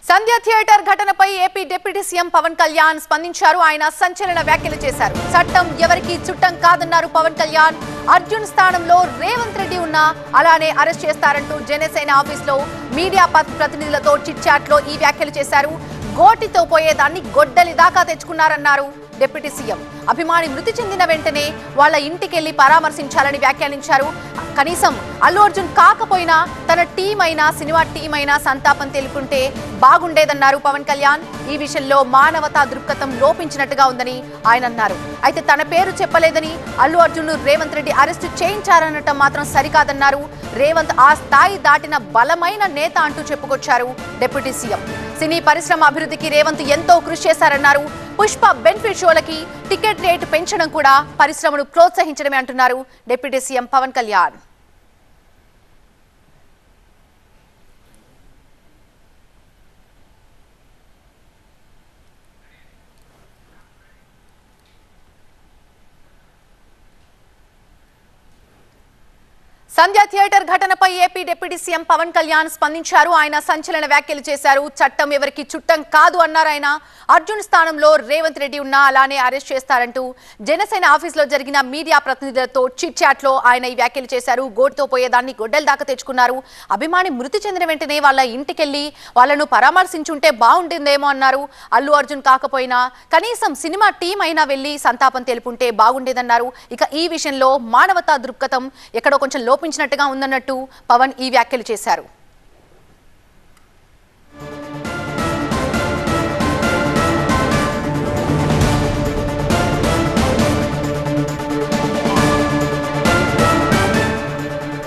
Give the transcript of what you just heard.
సంధ్య theatre ఘటనపై AP deputy CM Pawan Kalyan స్పందించారు. ఆయన సంచలన వ్యాఖ్యలు చేశారు. చట్టం ఎవరికి చుట్టం కాదన్నారు పవన్ కళ్యాణ్. అర్జున్ స్థానంలో రేవంత్ రెడ్డి ఉన్నా అలానే అరెస్ట్ చేస్తారంటూ జనసేన ఆఫీసులో మీడియా ప్రతినిధులతో చిట్ చాట్ లో ఈ వ్యాఖ్యలు చేశారు. గోటితో పోయేదాన్ని గొడ్డలి దాకా తెచ్చుకున్నారన్నారు డిప్యూటీ సీఎం. అభిమాని మృతి చెందిన వెంటనే వాళ్ళ ఇంటికెళ్లి పరామర్శించాలని వ్యాఖ్యానించారు. కనీసం అల్లు అర్జున్ కాకపోయినా తన టీం అయినా సినిమా టీం అయినా సంతాపం తెలుపుకుంటే బాగుండేదన్నారు పవన్ కళ్యాణ్. ఈ విషయంలో మానవతా దృక్పథం లోపించినట్టుగా ఉందని ఆయన అన్నారు. అయితే తన పేరు చెప్పలేదని అల్లు అర్జున్ రేవంత్ రెడ్డి అరెస్టు చేయించారనటం మాత్రం సరికాదన్నారు. రేవంత్ ఆ స్థాయి దాటిన బలమైన నేత అంటూ చెప్పుకొచ్చారు డిప్యూటీ సీఎం. సినీ పరిశ్రమ అభివృద్ధికి రేవంత్ ఎంతో కృషి చేశారన్నారు. పుష్ప బెనిఫిట్ షోలకి టికెట్ రేటు పెంచడం కూడా పరిశ్రమను ప్రోత్సహించడమే అంటున్నారు deputy CM Pawan Kalyan. Sandhya theatre ఘటనపై AP deputy CM Pawan Kalyan స్పందించారు. ఆయన సంచలన వ్యాఖ్యలు చేశారు. చట్టం ఎవరికి చుట్టం కాదు అన్నారు ఆయన. అర్జున్ స్థానంలో రేవంత్ రెడ్డి ఉన్నా అలానే అరెస్ట్ చేస్తారంటూ జనసేన ఆఫీసులో జరిగిన మీడియా ప్రతినిధులతో చిట్ చాట్ లో ఆయన ఈ వ్యాఖ్యలు చేశారు. గోటుతో పోయేదాన్ని గొడ్డల దాకా తెచ్చుకున్నారు. అభిమాని మృతి చెందిన వెంటనే వాళ్ళ ఇంటికెళ్లి వాళ్ళను పరామర్శించుంటే బాగుంటుందేమో అన్నారు. అల్లు అర్జున్ కాకపోయినా కనీసం సినిమా టీం అయినా వెళ్లి సంతాపం తెలుపుంటే బాగుండేదన్నారు. ఇక ఈ విషయంలో మానవతా దృక్పథం ఎక్కడో కొంచెం లోపించినట్టుగా ఉందన్నట్టు పవన్ ఈ వ్యాఖ్యలు చేశారు.